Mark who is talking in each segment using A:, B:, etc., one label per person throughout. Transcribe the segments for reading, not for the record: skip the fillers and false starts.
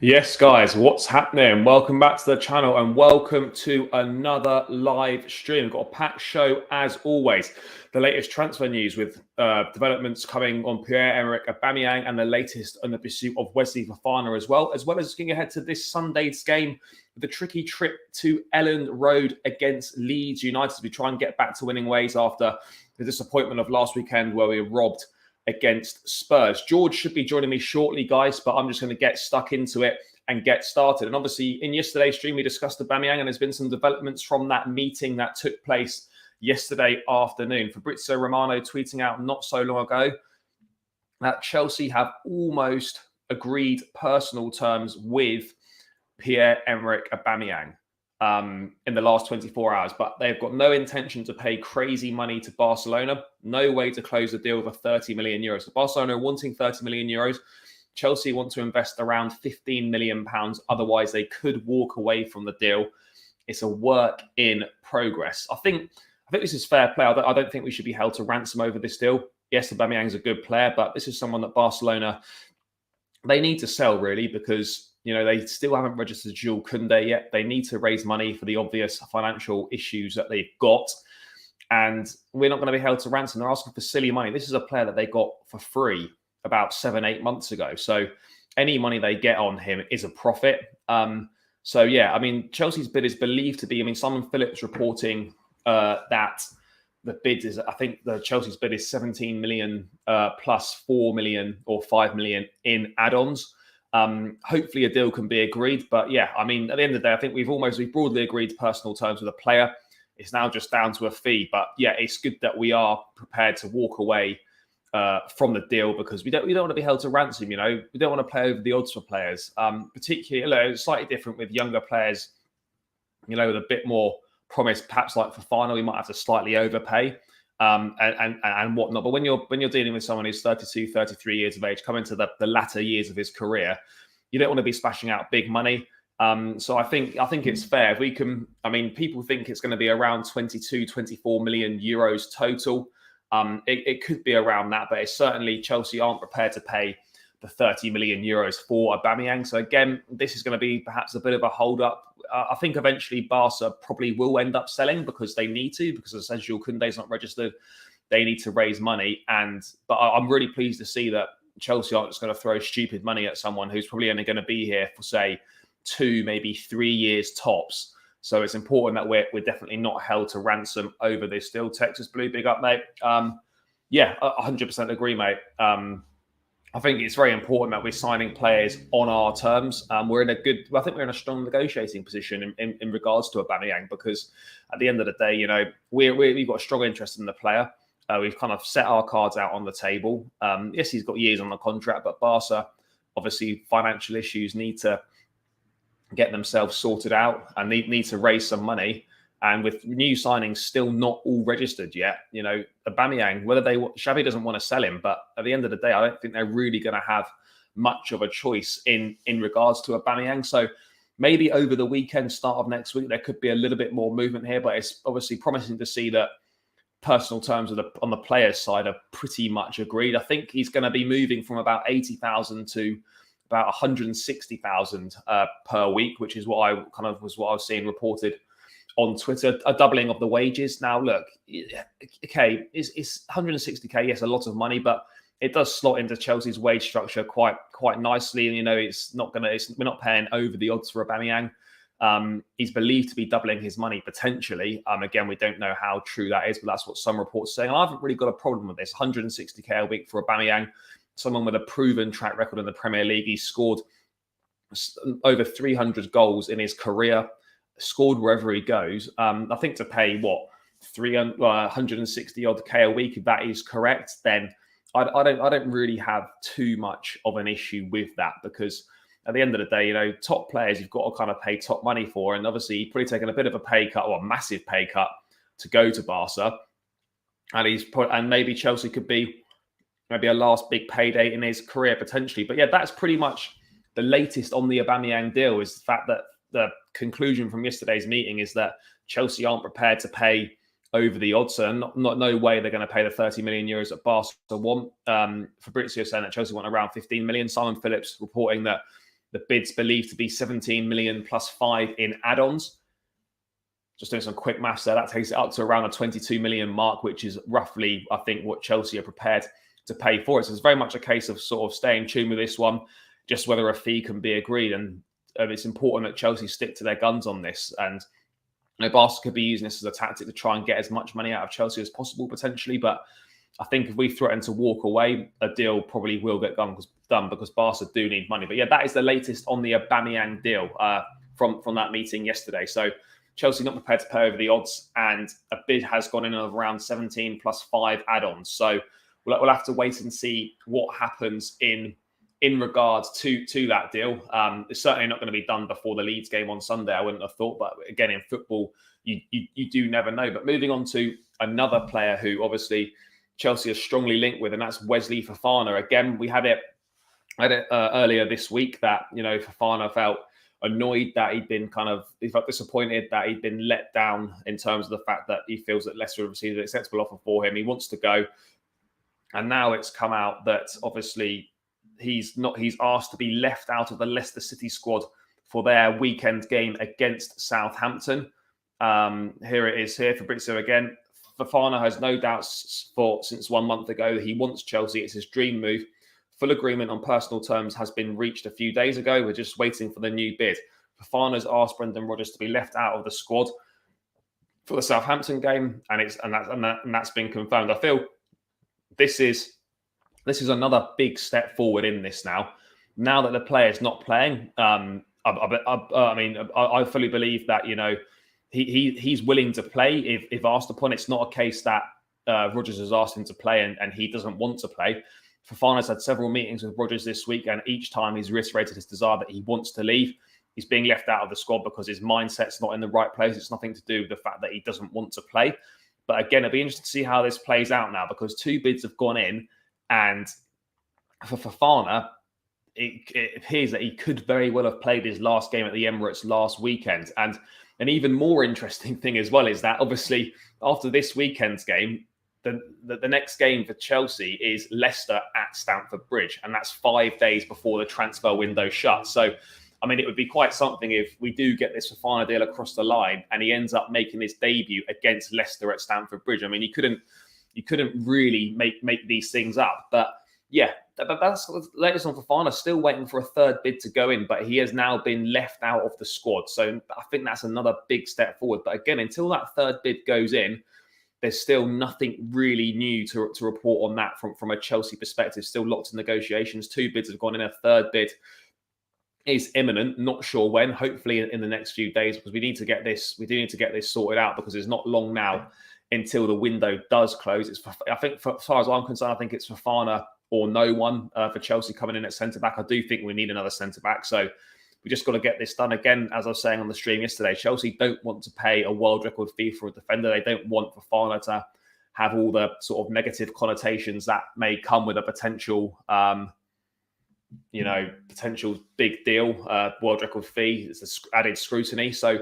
A: Yes, guys, what's happening? Welcome back to the channel and welcome to another live stream. We've got a packed show as always. The latest transfer news with developments coming on Pierre-Emerick Aubameyang and the latest on the pursuit of Wesley Fofana as well as looking ahead to this Sunday's game with the tricky trip to Elland Road against Leeds United as we try and get back to winning ways after the disappointment of last weekend where we were robbed against Spurs. George should be joining me shortly, guys, but I'm just going to get stuck into it and get started. And obviously, in yesterday's stream, we discussed Aubameyang, and there's been some developments from that meeting that took place yesterday afternoon. Fabrizio Romano tweeting out not so long ago that Chelsea have almost agreed personal terms with Pierre-Emerick Aubameyang in the last 24 hours, but they've got no intention to pay crazy money to Barcelona. No way to close the deal for 30 million euros. So Barcelona are wanting 30 million euros. Chelsea want to invest around 15 million pounds. Otherwise, they could walk away from the deal. It's a work in progress. I think this is fair play. I don't think we should be held to ransom over this deal. Yes, Aubameyang's a good player, but this is someone that Barcelona, they need to sell really because they still haven't registered Jules Koundé yet. They need to raise money for the obvious financial issues that they've got. And we're not going to be held to ransom. They're asking for silly money. This is a player that they got for free about 7-8 months ago. So any money they get on him is a profit. Chelsea's bid is believed to be, Simon Phillips reporting that the bid is, I think the Chelsea's bid is 17 million plus 4 million or 5 million in add-ons. Hopefully a deal can be agreed. But yeah, at the end of the day, I think we've broadly agreed personal terms with a player. It's now just down to a fee. But yeah, it's good that we are prepared to walk away from the deal because we don't want to be held to ransom. We don't want to play over the odds for players. Particularly, it's slightly different with younger players, with a bit more promise, perhaps like Fofana, we might have to slightly overpay and whatnot. But when you're dealing with someone who's 32, 33 years of age, coming to the latter years of his career, you don't want to be splashing out big money. So I think it's fair. If we can, people think it's going to be around 22, 24 million euros total. It could be around that, but it's certainly Chelsea aren't prepared to pay the 30 million euros for Aubameyang. So again, this is going to be perhaps a bit of a hold up. I think eventually Barca probably will end up selling because they need to, because as Jules Koundé's not registered, they need to raise money. But I'm really pleased to see that Chelsea aren't just going to throw stupid money at someone who's probably only going to be here for, say, 2, maybe 3 years tops. So it's important that we're definitely not held to ransom over this deal. Texas Blue, big up, mate. 100% agree, mate. I think it's very important that we're signing players on our terms. I think we're in a strong negotiating position in regards to Aubameyang because at the end of the day, we've got a strong interest in the player. We've kind of set our cards out on the table. Yes, he's got years on the contract, but Barca, obviously, financial issues need to get themselves sorted out and need to raise some money. And with new signings still not all registered yet, Aubameyang, Xavi doesn't want to sell him, but at the end of the day, I don't think they're really going to have much of a choice in regards to Aubameyang. So maybe over the weekend, start of next week, there could be a little bit more movement here, but it's obviously promising to see that personal terms on the players' side are pretty much agreed. I think he's going to be moving from about 80,000 to about 160,000 per week, which is what I was seeing reported on Twitter, a doubling of the wages. Now, look, okay, it's 160k, yes, a lot of money, but it does slot into Chelsea's wage structure quite nicely. And we're not paying over the odds for Aubameyang. He's believed to be doubling his money potentially. Again, we don't know how true that is, but that's what some reports say. And I haven't really got a problem with this. 160k a week for Aubameyang, someone with a proven track record in the Premier League. He's scored over 300 goals in his career. Scored wherever he goes. I think to pay 160 odd k a week, if that is correct, then I don't really have too much of an issue with that because at the end of the day, top players you've got to kind of pay top money for, and obviously he's probably taken a bit of a pay cut or a massive pay cut to go to Barca, and maybe Chelsea could be maybe a last big payday in his career potentially. But yeah, that's pretty much the latest on the Aubameyang deal, is the fact that the conclusion from yesterday's meeting is that Chelsea aren't prepared to pay over the odds. So no way they're going to pay the 30 million euros that Barca want. Fabrizio saying that Chelsea want around 15 million. Simon Phillips reporting that The bid's believed to be 17 million plus 5 in add-ons. Just doing some quick maths there, that takes it up to around the 22 million mark, which is roughly, I think, what Chelsea are prepared to pay for it. So it's very much a case of sort of staying tuned with this one, just whether a fee can be agreed. And it's important that Chelsea stick to their guns on this. And Barca could be using this as a tactic to try and get as much money out of Chelsea as possible, potentially. But I think if we threaten to walk away, a deal probably will get done because Barca do need money. But yeah, that is the latest on the Aubameyang deal from that meeting yesterday. So Chelsea not prepared to pay over the odds, and a bid has gone in of around 17 plus 5 add-ons. So we'll have to wait and see what happens in regards to that deal. It's certainly not going to be done before the Leeds game on Sunday, I wouldn't have thought. But again, in football, you do never know. But moving on to another player who obviously Chelsea is strongly linked with, and that's Wesley Fofana. Again, we had it earlier this week that, Fofana felt annoyed that he felt disappointed that he'd been let down in terms of the fact that he feels that Leicester have received an acceptable offer for him. He wants to go. And now it's come out that obviously he's asked to be left out of the Leicester City squad for their weekend game against Southampton. Here it is here, Fabrizio again. Fofana has no doubts since 1 month ago that he wants Chelsea. It's his dream move. Full agreement on personal terms has been reached a few days ago. We're just waiting for the new bid. Fofana's asked Brendan Rodgers to be left out of the squad for the Southampton game, and that's been confirmed. I feel this is another big step forward in this now. Now that the player's not playing, I fully believe that he's willing to play if asked upon. It's not a case that Rodgers has asked him to play and he doesn't want to play. Fofana's had several meetings with Rodgers this week, and each time he's reiterated his desire that he wants to leave. He's being left out of the squad because his mindset's not in the right place. It's nothing to do with the fact that he doesn't want to play. But again, it'll be interesting to see how this plays out now, because 2 bids have gone in, and for Fofana, it appears that he could very well have played his last game at the Emirates last weekend. And an even more interesting thing as well is that obviously after this weekend's game, the next game for Chelsea is Leicester at Stamford Bridge, and that's 5 days before the transfer window shuts. So, I mean, it would be quite something if we do get this Fofana deal across the line and he ends up making his debut against Leicester at Stamford Bridge. I mean, you couldn't really make these things up. But yeah, that's the latest on Fofana. Still waiting for a third bid to go in, but he has now been left out of the squad. So I think that's another big step forward. But again, until that third bid goes in, there's still nothing really new to report on that from a Chelsea perspective. Still lots of negotiations. 2 bids have gone in. A third bid is imminent. Not sure when. Hopefully in the next few days, because we need to get this. We do need to get this sorted out, because it's not long now until the window does close. I think, as far as I'm concerned, I think it's Fofana or no one for Chelsea coming in at centre back. I do think we need another centre back. So we just got to get this done. Again, as I was saying on the stream yesterday, Chelsea don't want to pay a world record fee for a defender. They don't want Fofana to have all the sort of negative connotations that may come with a potential, potential big deal, world record fee. It's added scrutiny. So,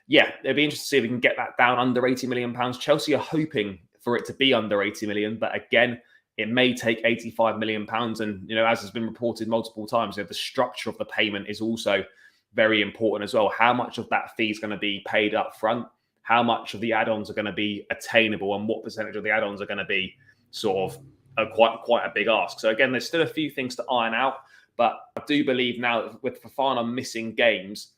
A: yeah, it'd be interesting to see if we can get that down under £80 million. Chelsea are hoping for it to be under 80 million, but again, it may take £85 million. And, as has been reported multiple times, the structure of the payment is also very important as well. How much of that fee is going to be paid up front? How much of the add-ons are going to be attainable? And what percentage of the add-ons are going to be sort of quite a big ask? So again, there's still a few things to iron out. But I do believe now that with Fofana missing games,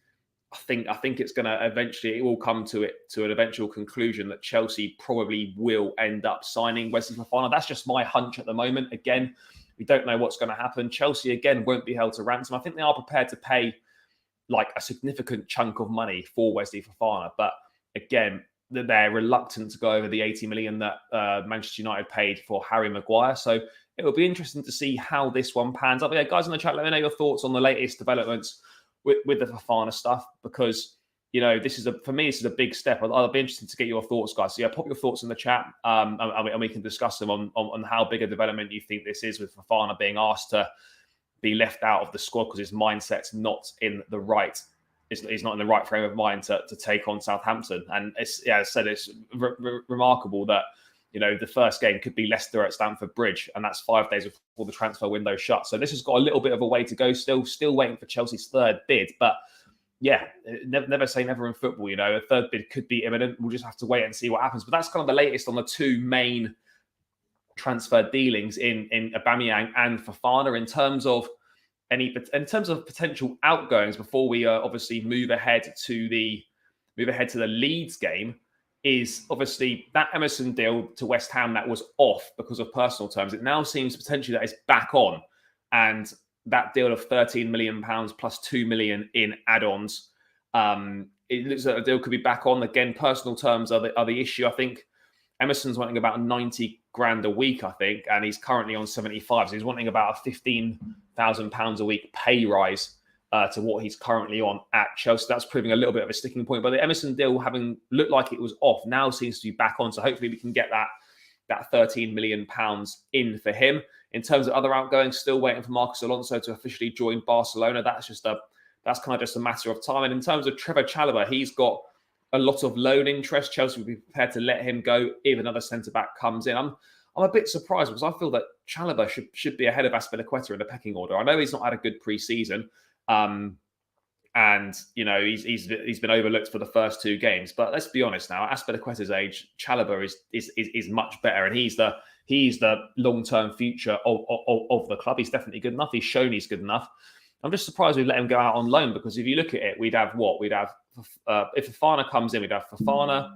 A: I think it's going to eventually, it will come to an eventual conclusion that Chelsea probably will end up signing Wesley Fofana. That's just my hunch at the moment. Again, we don't know what's going to happen. Chelsea, again, won't be held to ransom. I think they are prepared to pay like a significant chunk of money for Wesley Fofana. But again, they're reluctant to go over the 80 million that Manchester United paid for Harry Maguire. So it will be interesting to see how this one pans out. But yeah, guys in the chat, let me know your thoughts on the latest developments with the Fofana stuff, because this is a big step. I'll be interested to get your thoughts, guys. So yeah, pop your thoughts in the chat, and we can discuss them on how big a development you think this is, with Fofana being asked to be left out of the squad because his mindset's not in the right. He's not in the right frame of mind to take on Southampton. And as I said, it's remarkable that the first game could be Leicester at Stamford Bridge, and that's 5 days before the transfer window shuts. So this has got a little bit of a way to go still waiting for Chelsea's third bid. But yeah, never say never in football. A third bid could be imminent. We'll just have to wait and see what happens. But that's kind of the latest on the two main transfer dealings in Aubameyang and Fofana. In terms of potential outgoings, before we obviously move ahead to the Leeds game, is obviously that Emerson deal to West Ham that was off because of personal terms. It now seems potentially that it's back on, and that deal of £13 million plus £2 million in add-ons, it looks like the deal could be back on again. Personal terms are the issue. I think Emerson's wanting about 90 grand a week, I think, and he's currently on 75. So he's wanting about a £15,000 a week pay rise to what he's currently on at Chelsea. That's proving a little bit of a sticking point. But the Emerson deal, having looked like it was off, now seems to be back on. So hopefully we can get that £13 million in for him. In terms of other outgoings, still waiting for Marcos Alonso to officially join Barcelona. That's kind of just a matter of time. And in terms of Trevor Chalobah, he's got a lot of loan interest. Chelsea would be prepared to let him go if another centre-back comes in. I'm a bit surprised because I feel that Chalobah should be ahead of Azpilicueta in the pecking order. I know he's not had a good pre-season, and he's been overlooked for the first two games. But let's be honest now, at Azpilicueta's age, Chalobah is much better, and he's the long-term future of the club. He's definitely good enough. He's shown he's good enough. I'm just surprised we let him go out on loan, because if you look at it, we'd have if Fofana comes in, we'd have Fofana,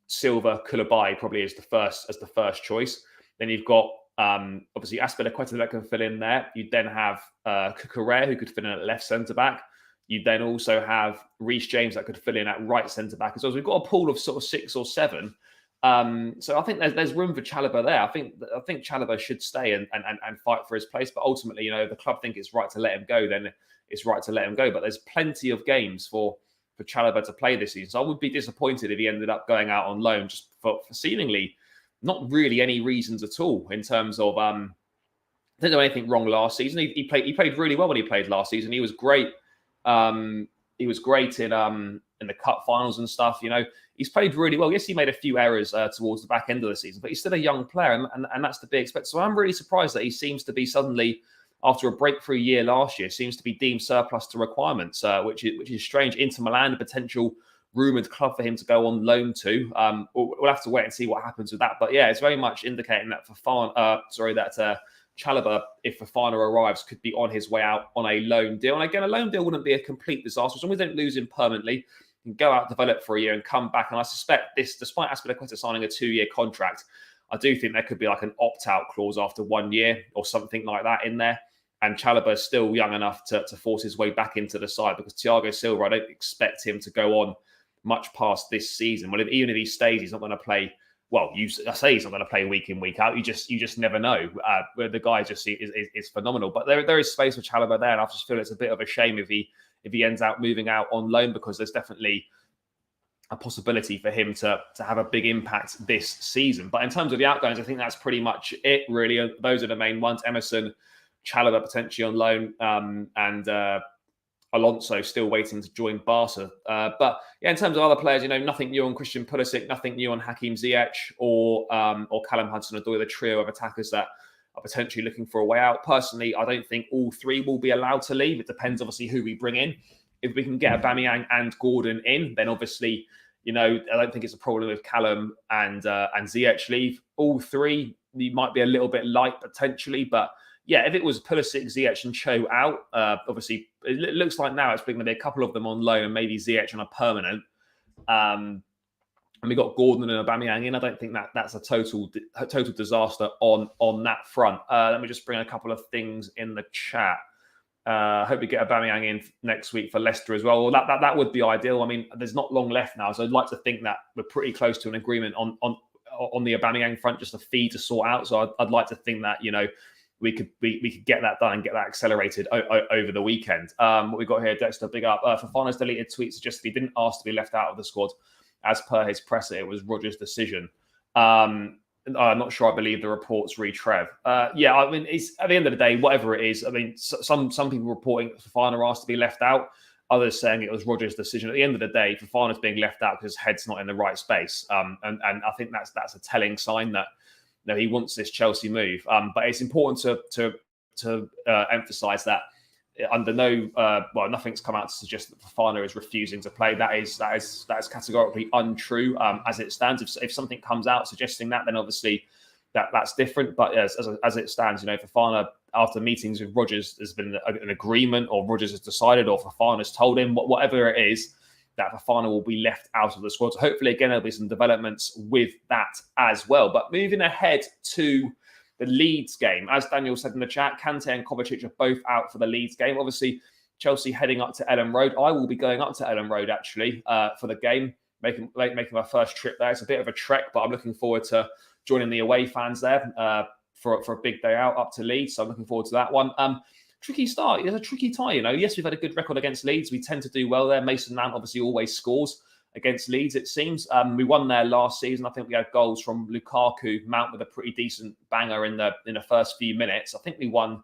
A: Silva, Koulibaly probably as the first choice. Then you've got obviously Azpilicueta that can fill in there. You'd then have Cucurella, who could fill in at left centre back. You'd then also have Reece James that could fill in at right centre back as well. So we've got a pool of sort of 6 or 7. So I think there's room for Chalobah there. I think Chalobah should stay and fight for his place. But ultimately, the club think it's right to let him go. Then it's right to let him go. But there's plenty of games for Chalobah to play this season. So I would be disappointed if he ended up going out on loan just for seemingly not really any reasons at all. In terms of I didn't do anything wrong last season. He played really well when he played last season. He was great. He was great in the cup finals and stuff. He's played really well. Yes, he made a few errors towards the back end of the season, but he's still a young player, and that's to be expected. So I'm really surprised that he seems to be suddenly, after a breakthrough year last year, seems to be deemed surplus to requirements, which is strange. Inter Milan, a potential rumoured club for him to go on loan to. We'll have to wait and see what happens with that. But yeah, it's very much indicating that Chalobah, if Fofana arrives, could be on his way out on a loan deal. And again, a loan deal wouldn't be a complete disaster. As long as we don't lose him permanently, he can go out, develop for a year and come back. And I suspect this, despite Azpilicueta signing a 2-year contract, I do think there could be like an opt-out clause after 1 year or something like that in there. And Chalobah is still young enough to force his way back into the side, because Thiago Silva, I don't expect him to go on much past this season. Well, even if he stays, he's not going to play. Well, I say he's not going to play week in, week out. You just never know. The guy just is phenomenal. But there is space for Chalobah there, and I just feel it's a bit of a shame if he ends up moving out on loan, because there's definitely a possibility for him to have a big impact this season. But in terms of the outgoings, I think that's pretty much it, really. Those are the main ones. Emerson, Chalobah potentially on loan, and Alonso still waiting to join Barca. But yeah, in terms of other players, nothing new on Christian Pulisic, nothing new on Hakim Ziyech or Callum Hudson-Odoi, the trio of attackers that are potentially looking for a way out. Personally, I don't think all three will be allowed to leave. It depends, obviously, who we bring in. If we can get Aubameyang and Gordon in, then obviously, I don't think it's a problem if Callum and Ziyech leave. All three, you might be a little bit light potentially, but yeah, if it was Pulisic, Ziyech and Cho out, obviously it looks like now it's going to be a couple of them on loan and maybe Ziyech on a permanent. And we got Gordon and Aubameyang in. I don't think that's a total disaster on that front. Let me just bring a couple of things in the chat. Hope we get Aubameyang in next week for Leicester as well. That would be ideal. I mean, there's not long left now, so I'd like to think that we're pretty close to an agreement on the Aubameyang front, just a fee to sort out. So I'd like to think that we could get that done and get that accelerated over the weekend. What we got here, Dexter, big up. Fofana's deleted tweet suggests he didn't ask to be left out of the squad. As per his presser, it was Rodgers' decision. I'm not sure I believe the reports read Trev. Yeah, I mean, it's at the end of the day, whatever it is. I mean, some people reporting Fofana asked to be left out. Others saying it was Rodgers' decision. At the end of the day, Fofana's being left out because his head's not in the right space. And I think that's a telling sign that he wants this Chelsea move. But it's important to emphasise that under nothing's come out to suggest that Fofana is refusing to play. That is categorically untrue as it stands. If something comes out suggesting that, then obviously that's different. But as it stands, Fofana, after meetings with Rodgers, there's been an agreement, or Rodgers has decided, or Fofana's told him, whatever it is, that Fofana will be left out of the squad. So hopefully, again, there'll be some developments with that as well. But moving ahead to the Leeds game, as Daniel said in the chat, Kante and Kovacic are both out for the Leeds game. Obviously, Chelsea heading up to Elland Road. I will be going up to Elland Road, actually, for the game, making my first trip there. It's a bit of a trek, but I'm looking forward to joining the away fans there for a big day out up to Leeds. So I'm looking forward to that one. Tricky start. It's a tricky tie, Yes, we've had a good record against Leeds. We tend to do well there. Mason Mount obviously always scores against Leeds, it seems. We won there last season. I think we had goals from Lukaku, Mount with a pretty decent banger in the first few minutes. I think we won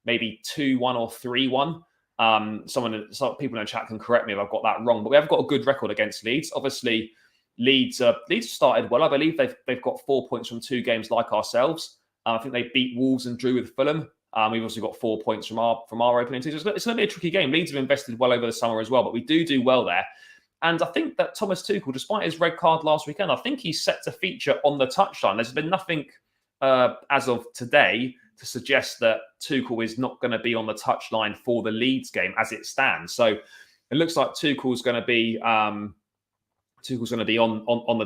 A: maybe 2-1 or 3-1. Some people in the chat can correct me if I've got that wrong, but we have got a good record against Leeds. Obviously, Leeds started well. I believe they've got 4 points from 2 games like ourselves. I think they beat Wolves and drew with Fulham. We've also got 4 points from our opening two. So it's going to be a tricky game. Leeds have invested well over the summer as well, but we do well there. And I think that Thomas Tuchel, despite his red card last weekend, I think he's set to feature on the touchline. There's been nothing as of today to suggest that Tuchel is not going to be on the touchline for the Leeds game as it stands. So it looks like Tuchel's going to be on the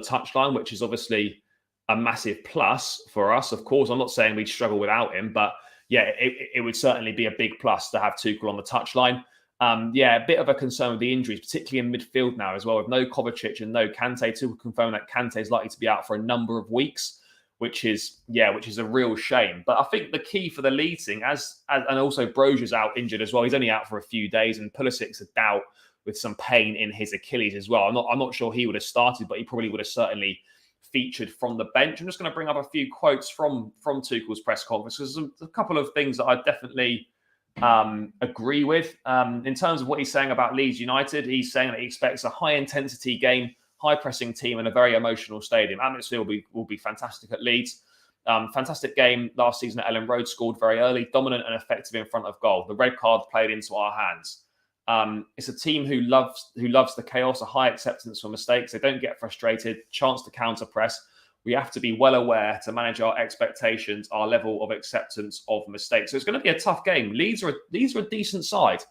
A: touchline, which is obviously a massive plus for us. Of course, I'm not saying we'd struggle without him, but yeah, it would certainly be a big plus to have Tuchel on the touchline. A bit of a concern with the injuries, particularly in midfield now as well, with no Kovacic and no Kante. Tuchel confirmed that Kante is likely to be out for a number of weeks, which is a real shame. But I think the key for the Leeds thing, and also Brozier's out injured as well. He's only out for a few days, and Pulisic's a doubt with some pain in his Achilles as well. I'm not sure he would have started, but he probably would have certainly featured from the bench. I'm just going to bring up a few quotes from Tuchel's press conference, because there's a couple of things that I definitely agree with. In terms of what he's saying about Leeds United, he's saying that he expects a high-intensity game, high-pressing team, and a very emotional stadium. Atmosphere will be fantastic at Leeds. Fantastic game last season at Elland Road, scored very early, dominant and effective in front of goal. The red card played into our hands. It's a team who loves the chaos, a high acceptance for mistakes. They don't get frustrated, chance to counter press. We have to be well aware to manage our expectations, our level of acceptance of mistakes. So it's going to be a tough game. Leeds are a decent side.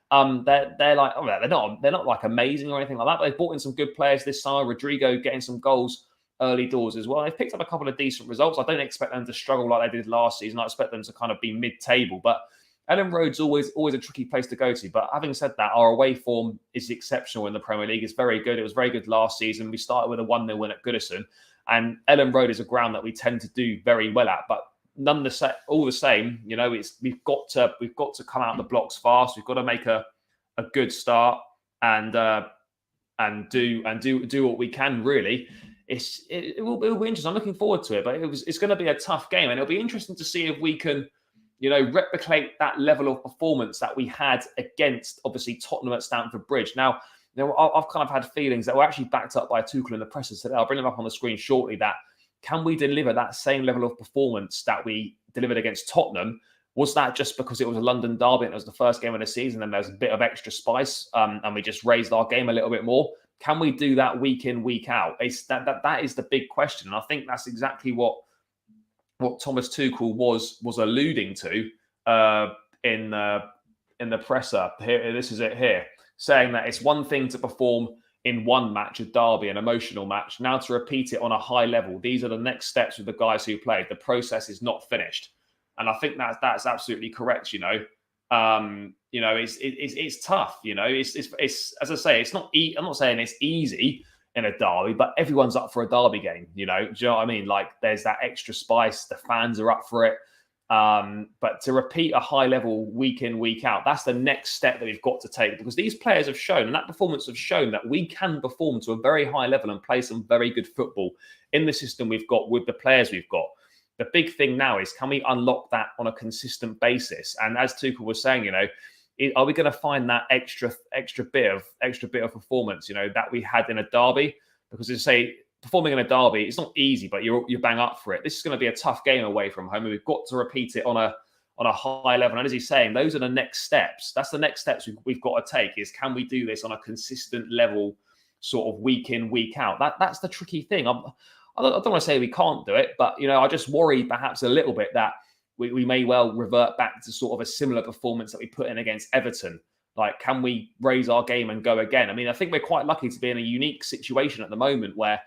A: They're not like amazing or anything like that, but they've brought in some good players this summer. Rodrigo getting some goals early doors as well. They've picked up a couple of decent results. I don't expect them to struggle like they did last season. I expect them to kind of be mid-table, but Elland Road's always a tricky place to go to. But having said that, our away form is exceptional in the Premier League. It's very good. It was very good last season. We started with a 1-0 win at Goodison, and Elland Road is a ground that we tend to do very well at. But all the same, we've got to come out the blocks fast. We've got to make a good start and do what we can. Really, it will be interesting. I'm looking forward to it, but it's going to be a tough game, and it'll be interesting to see if we can, replicate that level of performance that we had against, obviously, Tottenham at Stamford Bridge. Now, I've kind of had feelings that were actually backed up by Tuchel in the press today. I'll bring them up on the screen shortly. That can we deliver that same level of performance that we delivered against Tottenham? Was that just because it was a London derby and it was the first game of the season and there's a bit of extra spice and we just raised our game a little bit more? Can we do that week in, week out? That is the big question. And I think that's exactly what Thomas Tuchel was alluding to in the presser. Here, this is it here, saying that it's one thing to perform in one match, a derby, an emotional match. Now to repeat it on a high level. These are the next steps with the guys who played. The process is not finished, and I think that's absolutely correct. It's tough. It's as I say, it's not. I'm not saying it's easy in a derby, but everyone's up for a derby game. Do you know what I mean? Like, there's that extra spice. The fans are up for it. But to repeat a high level week in, week out, that's the next step that we've got to take, because these players have shown, and that performance have shown, that we can perform to a very high level and play some very good football in the system we've got with the players we've got. The big thing now is, can we unlock that on a consistent basis? And as Tuchel was saying, are we going to find that extra bit of performance, that we had in a derby? Because as I say, performing in a derby, it's not easy, but you're bang up for it. This is going to be a tough game away from home, and we've got to repeat it on a high level. And as he's saying, those are the next steps. That's the next steps we've got to take, is can we do this on a consistent level, sort of week in, week out? That's the tricky thing. I don't want to say we can't do it, but, I just worry perhaps a little bit that we may well revert back to sort of a similar performance that we put in against Everton. Like, can we raise our game and go again? I mean, I think we're quite lucky to be in a unique situation at the moment where,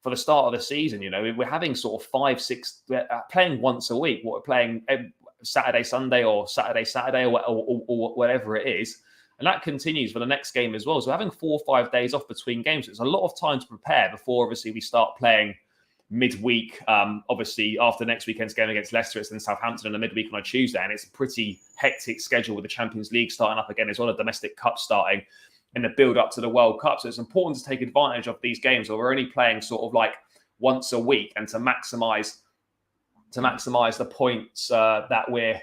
A: for the start of the season, we're having sort of 5, 6, playing once a week. We're playing Saturday, Sunday, or Saturday, or whatever it is. And that continues for the next game as well. So having 4 or 5 days off between games, it's a lot of time to prepare before, obviously, we start playing midweek. Obviously, after next weekend's game against Leicester, it's in Southampton in the midweek on a Tuesday. And it's a pretty hectic schedule with the Champions League starting up again, as well as domestic cup starting in the build up to the World Cup. So it's important to take advantage of these games where we're only playing sort of like once a week, and to maximize the points that we're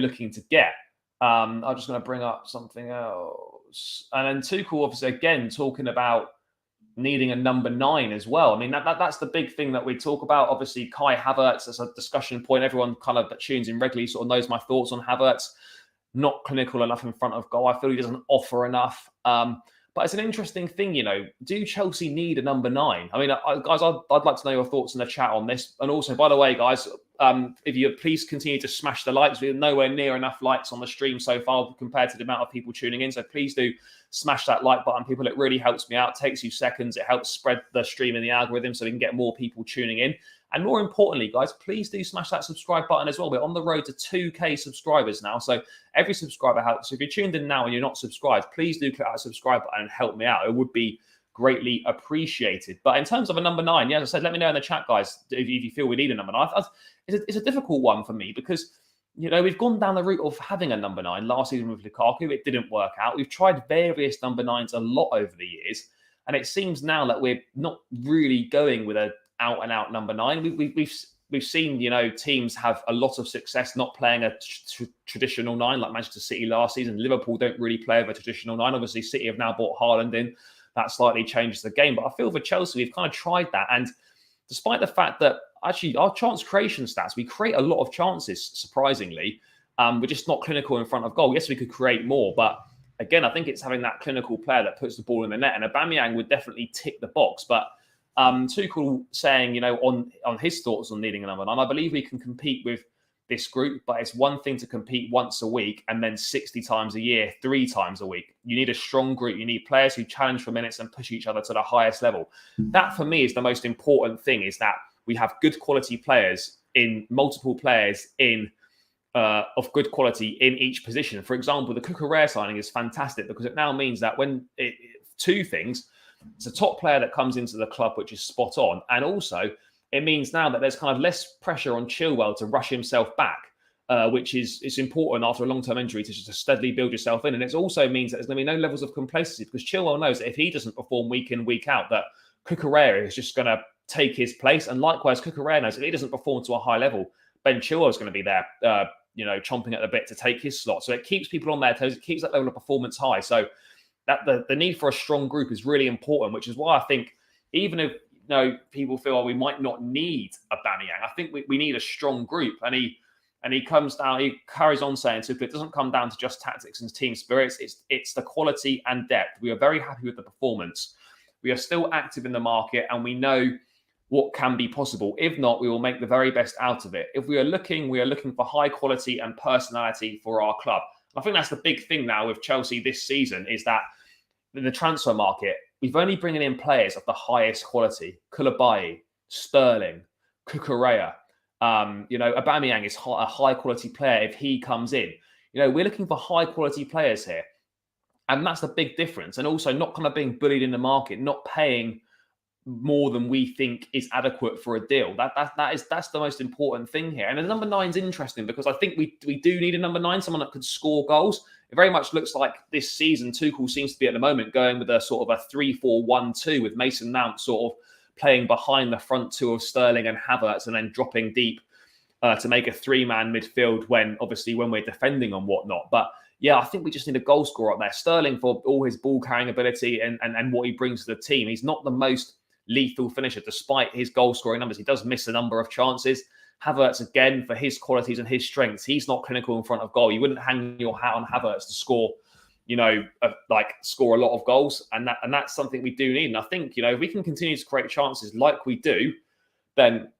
A: looking to get. I'm just going to bring up something else. And then Tuchel, obviously, again, talking about needing a number 9 as well. I mean, that's the big thing that we talk about. Obviously, Kai Havertz is a discussion point. Everyone kind of that tunes in regularly sort of knows my thoughts on Havertz. Not clinical enough in front of goal. I feel he doesn't offer enough. But it's an interesting thing, do Chelsea need a number 9? I mean, guys, I'd like to know your thoughts in the chat on this. And also, by the way, guys, if you please continue to smash the likes. We're nowhere near enough likes on the stream so far compared to the amount of people tuning in. So please do smash that like button, people. It really helps me out. It takes you seconds. It helps spread the stream in the algorithm so we can get more people tuning in. And more importantly, guys, please do smash that subscribe button as well. We're on the road to 2K subscribers now. So every subscriber helps. So if you're tuned in now and you're not subscribed, please do click that subscribe button and help me out. It would be greatly appreciated. But in terms of a number 9, as I said, let me know in the chat, guys, if you feel we need a number 9. It's a difficult one for me because, we've gone down the route of having a number 9 last season with Lukaku. It didn't work out. We've tried various number 9s a lot over the years. And it seems now that we're not really going with a out-and-out number 9. We've seen, teams have a lot of success not playing a traditional 9 like Manchester City last season. Liverpool don't really play with a traditional 9. Obviously, City have now brought Haaland in. That slightly changes the game. But I feel for Chelsea, we've kind of tried that. And despite the fact that actually our chance creation stats, we create a lot of chances, surprisingly. We're just not clinical in front of goal. Yes, we could create more, but again, I think it's having that clinical player that puts the ball in the net. And Aubameyang would definitely tick the box. But Tuchel saying, on his thoughts on needing a number 9, I believe we can compete with this group, but it's one thing to compete once a week and then 60 times a year, 3 times a week. You need a strong group. You need players who challenge for minutes and push each other to the highest level. That, for me, is the most important thing, is that we have good quality players in multiple players of good quality in each position. For example, the Cucurella signing is fantastic because it now means that two things. It's a top player that comes into the club, which is spot on. And also, it means now that there's kind of less pressure on Chilwell to rush himself back, which is important after a long-term injury to just steadily build yourself in. And it also means that there's going to be no levels of complacency because Chilwell knows that if he doesn't perform week in, week out, that Cucurella is just going to take his place. And likewise, Cucurella knows if he doesn't perform to a high level, Ben Chilwell is going to be there, chomping at the bit to take his slot. So it keeps people on their toes. It keeps that level of performance high. So that the need for a strong group is really important, which is why I think even if people feel we might not need Aubameyang, I think we need a strong group. And he carries on saying, so it doesn't come down to just tactics and team spirits. It's the quality and depth. We are very happy with the performance. We are still active in the market and we know what can be possible. If not, we will make the very best out of it. If we are looking for high quality and personality for our club. I think that's the big thing now with Chelsea this season, is that in the transfer market, we've only bringing in players of the highest quality. Koulibaly, Sterling, Cucurella. Aubameyang is a high quality player if he comes in. We're looking for high quality players here. And that's the big difference. And also not kind of being bullied in the market, not paying more than we think is adequate for a deal. That's the most important thing here. And the number 9 is interesting because I think we do need a number 9, someone that could score goals. It very much looks like this season Tuchel seems to be at the moment going with a sort of a 3-4-1-2 with Mason Mount sort of playing behind the front two of Sterling and Havertz and then dropping deep to make a 3-man midfield when we're defending and whatnot. But yeah, I think we just need a goal scorer up there. Sterling, for all his ball carrying ability and what he brings to the team, he's not the most lethal finisher despite his goal scoring numbers. He does miss a number of chances. Havertz, again, for his qualities and his strengths, he's not clinical in front of goal. You wouldn't hang your hat on Havertz to score, score a lot of goals. And that's something we do need. And I think, if we can continue to create chances like we do, then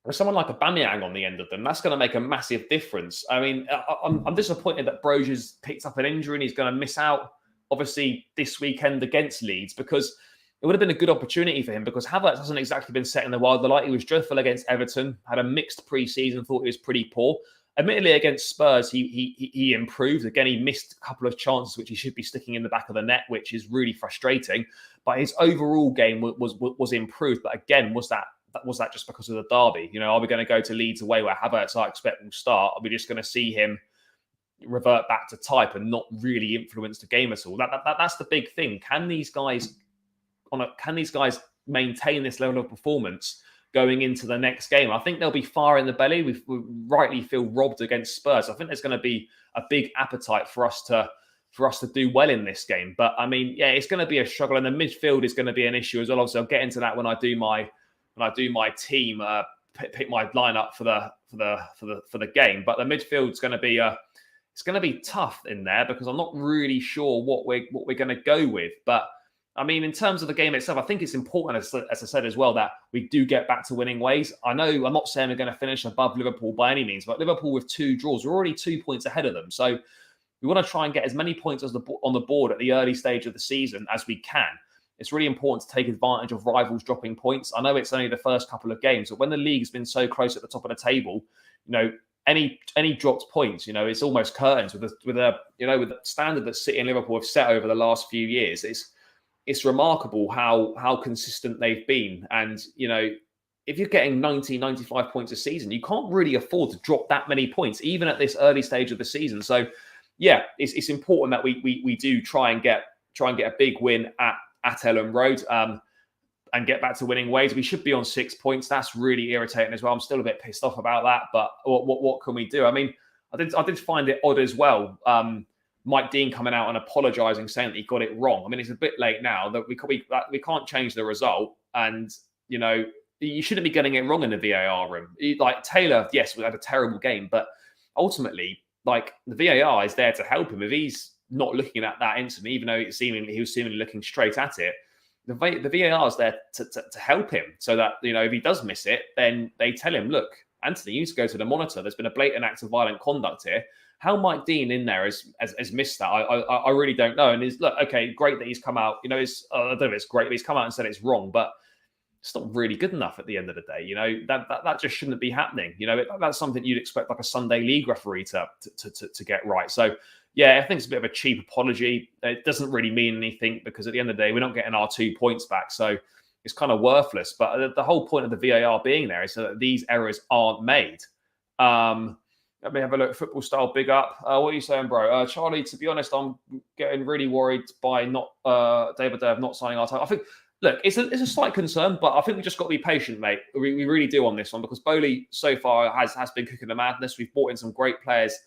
A: with someone like Aubameyang on the end of them, that's going to make a massive difference. I mean, I'm disappointed that Brogues picked up an injury and he's going to miss out, obviously, this weekend against Leeds, because it would have been a good opportunity for him, because Havertz hasn't exactly been setting the world alight. He was dreadful against Everton, had a mixed pre-season, thought he was pretty poor. Admittedly, against Spurs, he improved. Again, he missed a couple of chances which he should be sticking in the back of the net, which is really frustrating. But his overall game was improved. But again, was that just because of the derby? Are we going to go to Leeds away where Havertz, I expect, will start? Are we just going to see him revert back to type and not really influence the game at all? That's the big thing. Can these guys maintain this level of performance going into the next game? I think they'll be fire in the belly. We rightly feel robbed against Spurs. I think there's going to be a big appetite for us to do well in this game. But I mean, yeah, it's going to be a struggle, and the midfield is going to be an issue as well. Obviously, I'll get into that when I do my team, pick my lineup for the game. But the midfield's going to be it's going to be tough in there, because I'm not really sure what we're going to go with. But I mean, in terms of the game itself, I think it's important, as I said as well, that we do get back to winning ways. I know I'm not saying we're going to finish above Liverpool by any means, but Liverpool with 2 draws, we're already 2 points ahead of them. So we want to try and get as many points on the board at the early stage of the season as we can. It's really important to take advantage of rivals dropping points. I know it's only the first couple of games, but when the league's been so close at the top of the table, any dropped points, it's almost curtains with the standard that City and Liverpool have set over the last few years. It's remarkable how consistent they've been. And, if you're getting 90, 95 points a season, you can't really afford to drop that many points, even at this early stage of the season. So, yeah, it's important that we do try and get a big win at Elland Road and get back to winning ways. We should be on 6 points. That's really irritating as well. I'm still a bit pissed off about that. But what can we do? I mean, I did find it odd as well. Mike Dean coming out and apologising, saying that he got it wrong. I mean, it's a bit late now that we can't change the result, and you shouldn't be getting it wrong in the VAR room. Like Taylor, yes, we had a terrible game, but ultimately, like, the VAR is there to help him. If he's not looking at that instantly, even though he was seemingly looking straight at it, the VAR is there to help him, so that if he does miss it, then they tell him, look, Anthony, you need to go to the monitor. There's been a blatant act of violent conduct here. How Mike Dean in there has missed that, I really don't know. And look, okay, great that he's come out. I don't know if it's great, but he's come out and said it's wrong, but it's not really good enough at the end of the day. That just shouldn't be happening. That's something you'd expect like a Sunday league referee to get right. So yeah, I think it's a bit of a cheap apology. It doesn't really mean anything, because at the end of the day, we're not getting our 2 points back. So it's kind of worthless. But the whole point of the VAR being there is so that these errors aren't made. Let me have a look. Football style, big up. What are you saying, bro? Charlie, to be honest, I'm getting really worried by David Dev not signing our time. I think, look, it's a slight concern, but I think we just got to be patient, mate. We really do on this one, because Bowley so far has been cooking the madness. We've brought in some great players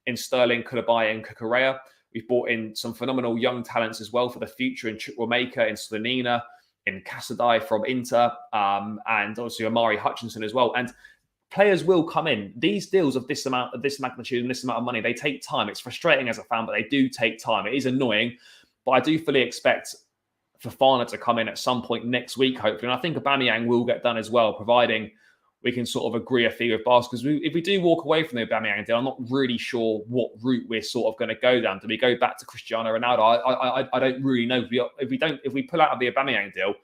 A: in Sterling, Koulibaly and Cucurella. We've brought in some phenomenal young talents as well for the future in Chukwuemeka, in Slanina, in Casadei from Inter, and obviously Amari Hutchinson as well. And players will come in. These deals of this magnitude and this amount of money, they take time. It's frustrating as a fan, but they do take time. It is annoying, but I do fully expect Fofana to come in at some point next week, hopefully. And I think Aubameyang will get done as well, providing we can sort of agree a fee with Barca. Because if we do walk away from the Aubameyang deal, I'm not really sure what route we're sort of going to go down. Do we go back to Cristiano Ronaldo? I don't really know. If we pull out of the Aubameyang deal,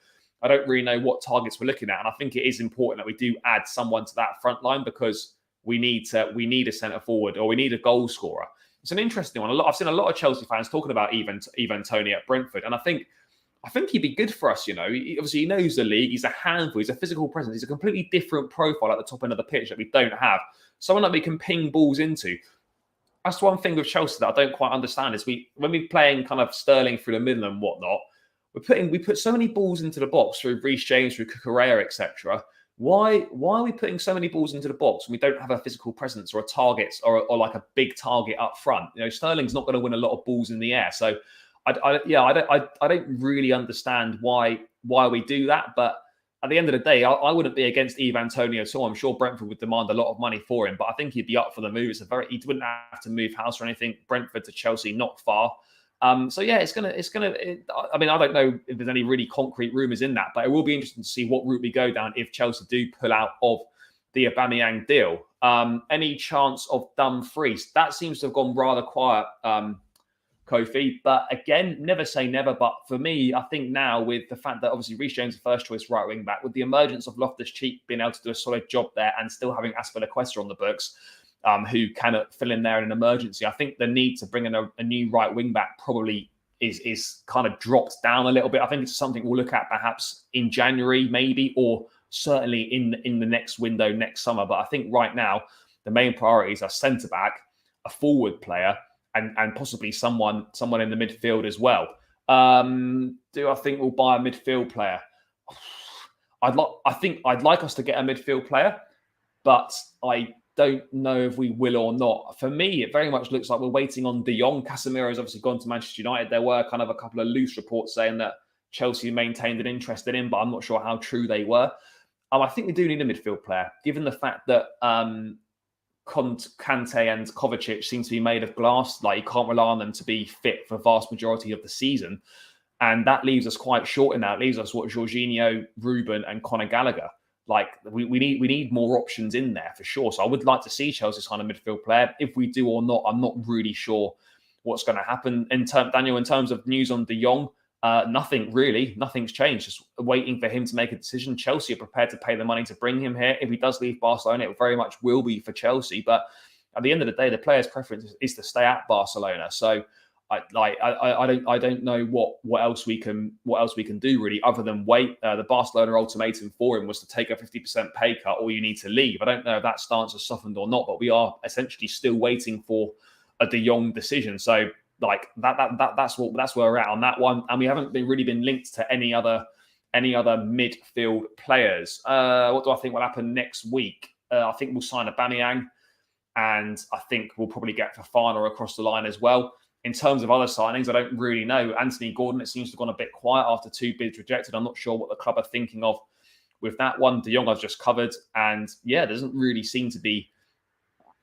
A: I don't really know what targets we're looking at. And I think it is important that we do add someone to that front line, because we need a centre forward, or we need a goal scorer. It's an interesting one. I've seen a lot of Chelsea fans talking about Ivan Toney at Brentford, and I think he'd be good for us. Obviously he knows the league. He's a handful. He's a physical presence. He's a completely different profile at the top end of the pitch that we don't have. Someone that we can ping balls into. That's one thing with Chelsea that I don't quite understand is when we're playing kind of Sterling through the middle and whatnot, we put so many balls into the box through Reece James, through Cucurella, etc. why are we putting so many balls into the box when we don't have a physical presence or a target or like a big target up front? Sterling's not going to win a lot of balls in the air. So I don't really understand why we do that. But at the end of the day, I wouldn't be against Eve Antonio at all. I'm sure Brentford would demand a lot of money for him, but I think he'd be up for the move. He wouldn't have to move house or anything. Brentford to Chelsea, not far. So yeah, I mean, I don't know if there's any really concrete rumours in that, but it will be interesting to see what route we go down if Chelsea do pull out of the Aubameyang deal. Any chance of Dumfries? That seems to have gone rather quiet, Kofi. But again, never say never. But for me, I think now with the fact that obviously Reece James is the first choice right wing back, with the emergence of Loftus-Cheek being able to do a solid job there and still having Azpilicueta on the books, who can fill in there in an emergency, I think the need to bring in a new right wing back probably is kind of dropped down a little bit. I think it's something we'll look at perhaps in January, maybe, or certainly in the next window next summer. But I think right now the main priorities are centre back, a forward player, and possibly someone in the midfield as well. Do I think we'll buy a midfield player? I think I'd like us to get a midfield player, but I don't know if we will or not. For me, it very much looks like we're waiting on De Jong. Casemiro has obviously gone to Manchester United. There were kind of a couple of loose reports saying that Chelsea maintained an interest in him, but I'm not sure how true they were. I think we do need a midfield player, given the fact that Kante and Kovacic seem to be made of glass. Like, you can't rely on them to be fit for the vast majority of the season. And that leaves us quite short in that. It leaves us Jorginho, Ruben and Conor Gallagher. Like, we need more options in there for sure. So I would like to see Chelsea sign a midfield player. If we do or not, I'm not really sure what's going to happen. Daniel, in terms of news on De Jong, nothing really. Nothing's changed. Just waiting for him to make a decision. Chelsea are prepared to pay the money to bring him here. If he does leave Barcelona, it very much will be for Chelsea. But at the end of the day, the player's preference is to stay at Barcelona. So I don't know what else we can do really, other than wait. The Barcelona ultimatum for him was to take a 50% pay cut, or you need to leave. I don't know if that stance has softened or not, but we are essentially still waiting for a De Jong decision. So like that's where we're at on that one, and we haven't really been linked to any other midfield players. What do I think will happen next week? I think we'll sign Aubameyang, and I think we'll probably get Fofana across the line as well. In terms of other signings, I don't really know. Anthony Gordon, it seems to have gone a bit quiet after 2 bids rejected. I'm not sure what the club are thinking of with that one. De Jong I've just covered, and yeah, there doesn't really seem to be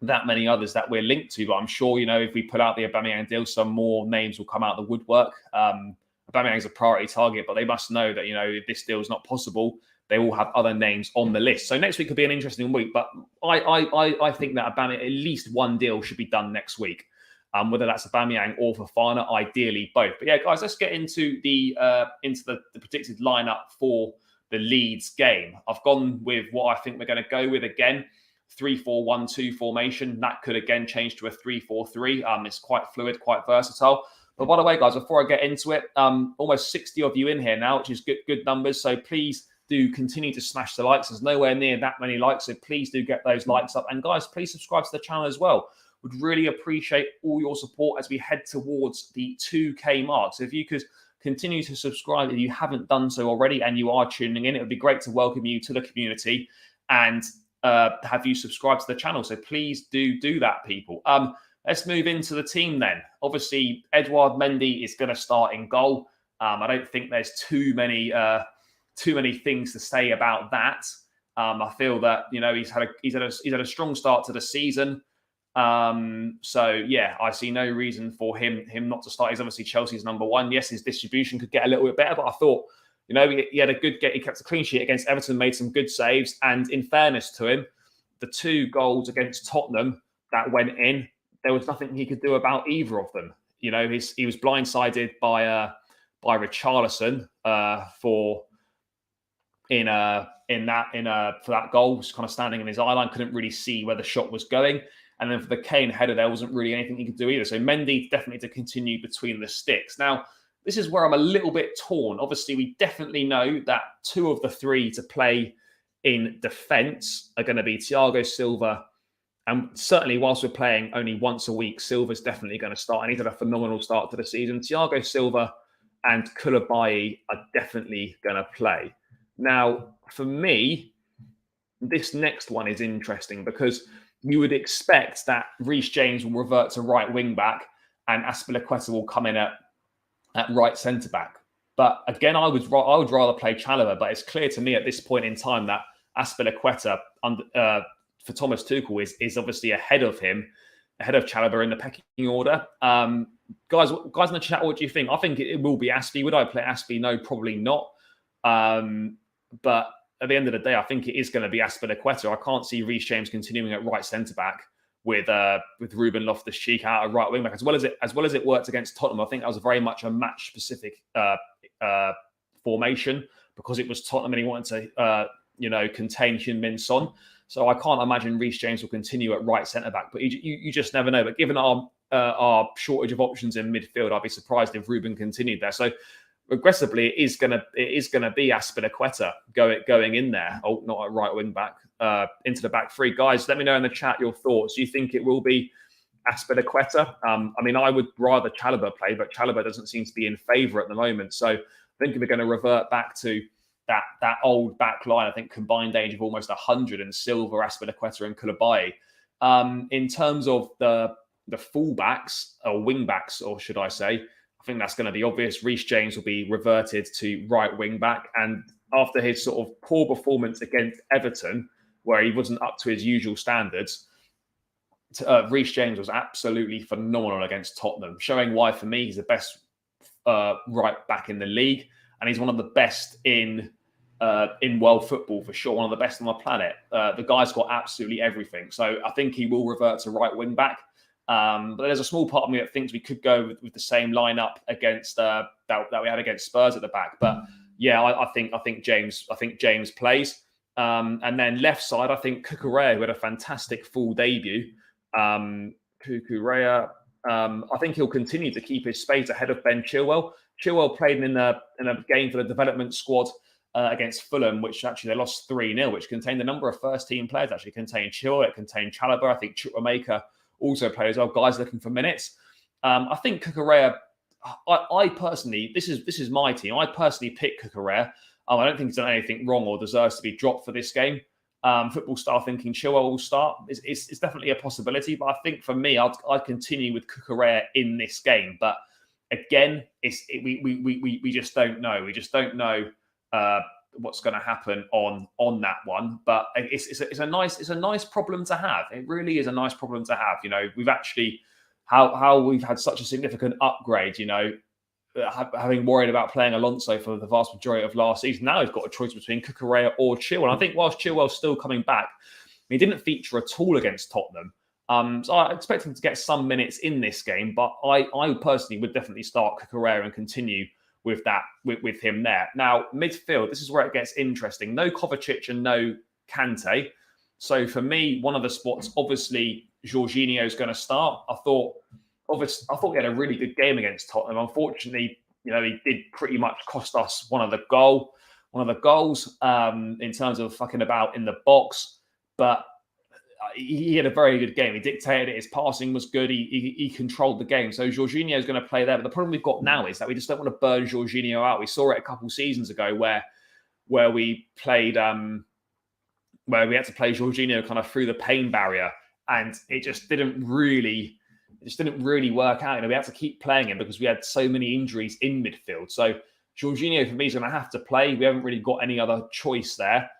A: that many others that we're linked to. But I'm sure, if we put out the Aubameyang deal, some more names will come out of the woodwork. Aubameyang is a priority target, but they must know that, if this deal is not possible, they will have other names on the list. So next week could be an interesting week, but I think that Aubameyang, at least one deal should be done next week. Whether that's Aubameyang or Fofana, ideally both. But yeah, guys, let's get into the predicted lineup for the Leeds game. I've gone with what I think we're going to go with again. 3-4-1-2 formation. That could again change to a 3-4-3. It's quite fluid, quite versatile. But by the way, guys, before I get into it, almost 60 of you in here now, which is good numbers. So please do continue to smash the likes. There's nowhere near that many likes, so please do get those likes up. And guys, please subscribe to the channel as well. Would really appreciate all your support as we head towards the 2K mark. So if you could continue to subscribe if you haven't done so already and you are tuning in, it would be great to welcome you to the community and have you subscribe to the channel. So please do that, people. Let's move into the team then. Obviously, Edouard Mendy is going to start in goal. I don't think there's too many things to say about that. I feel that he's had a strong start to the season. So yeah, I see no reason for him not to start. He's obviously Chelsea's number one. Yes, his distribution could get a little bit better, but I thought, he had a good get. He kept a clean sheet against Everton, made some good saves. And in fairness to him, the 2 goals against Tottenham that went in, there was nothing he could do about either of them. He was blindsided by Richarlison for that goal, was kind of standing in his eye line, couldn't really see where the shot was going. And then for the Kane header, there wasn't really anything he could do either. So Mendy definitely to continue between the sticks. Now, this is where I'm a little bit torn. Obviously, we definitely know that 2 of the 3 to play in defence are going to be Thiago Silva. And certainly, whilst we're playing only once a week, Silva's definitely going to start. And he's had a phenomenal start to the season. Thiago Silva and Koulibaly are definitely going to play. Now, for me, this next one is interesting because you would expect that Reece James will revert to right wing back and Azpilicueta will come in at right centre back. But again, I would rather play Chalobah. But it's clear to me at this point in time that Azpilicueta for Thomas Tuchel is obviously ahead of Chalobah in the pecking order. Guys in the chat, what do you think? I think it will be Aspie. Would I play Aspie? No, probably not. But at the end of the day, I think it is going to be Azpilicueta. I can't see Reece James continuing at right centre back with Ruben Loftus-Cheek out at right wing back, as well as it worked against Tottenham. I think that was very much a match specific formation because it was Tottenham and he wanted to contain Heung-min Son. So I can't imagine Reece James will continue at right centre back, but you just never know. But given our shortage of options in midfield, I'd be surprised if Ruben continued there. So aggressively, it is gonna be Azpilicueta going in there. Oh, not at right wing back, into the back three. Guys, let me know in the chat your thoughts. Do you think it will be Azpilicueta? I mean, I would rather Chalobah play, but Chalobah doesn't seem to be in favour at the moment. So I think if we're going to revert back to that old back line, I think combined age of almost 100 and Silva, Azpilicueta and Koulibaly. In terms of the fullbacks or wing backs, or should I say, I think that's going to be obvious. Reece James will be reverted to right wing back. And after his sort of poor performance against Everton, where he wasn't up to his usual standards, Reece James was absolutely phenomenal against Tottenham, showing why, for me, he's the best right back in the league. And he's one of the best in world football, for sure. One of the best on the planet. The guy's got absolutely everything. So I think he will revert to right wing back. But there's a small part of me that thinks we could go with the same lineup against that we had against Spurs at the back. But yeah, I think James plays. And then left side, I think Cucurella, who had a fantastic full debut. Cucurella, I think he'll continue to keep his space ahead of Ben Chilwell. Chilwell played in a game for the development squad against Fulham, which actually they lost 3-0, which contained a number of first-team players. Actually contained Chilwell, it contained Chalobah. I think Chukwuemeka also played as well. Guys looking for minutes. I think Cucurella. I personally, this is my team. I personally pick Cucurella. I don't think he's done anything wrong or deserves to be dropped for this game. Football star thinking Chilwell will start. It's definitely a possibility, but I think for me, I'd continue with Cucurella in this game. But again, we just don't know. We just don't know what's going to happen on that one. But it's a nice problem to have. It really is a nice problem to have. You know, we've actually how we've had such a significant upgrade. You know, having worried about playing Alonso for the vast majority of last season. Now he's got a choice between Cucurella or Chilwell. And I think whilst Chilwell's still coming back, he didn't feature at all against Tottenham. So I expect him to get some minutes in this game, but I personally would definitely start Cucurella and continue with that with him there. Now, midfield, this is where it gets interesting. No Kovacic and no Kante. So for me, one of the spots, obviously, Jorginho is going to start. I thought he had a really good game against Tottenham. Unfortunately, you know, he did pretty much cost us one of the goals in terms of fucking about in the box. But he had a very good game. He dictated it. His passing was good. He controlled the game. So Jorginho is going to play there. But the problem we've got now is that we just don't want to burn Jorginho out. We saw it a couple of seasons ago where we played where we had to play Jorginho kind of through the pain barrier, and it just didn't really work out. You know, we had to keep playing him because we had so many injuries in midfield. So Jorginho for me is going to have to play. We haven't really got any other choice there.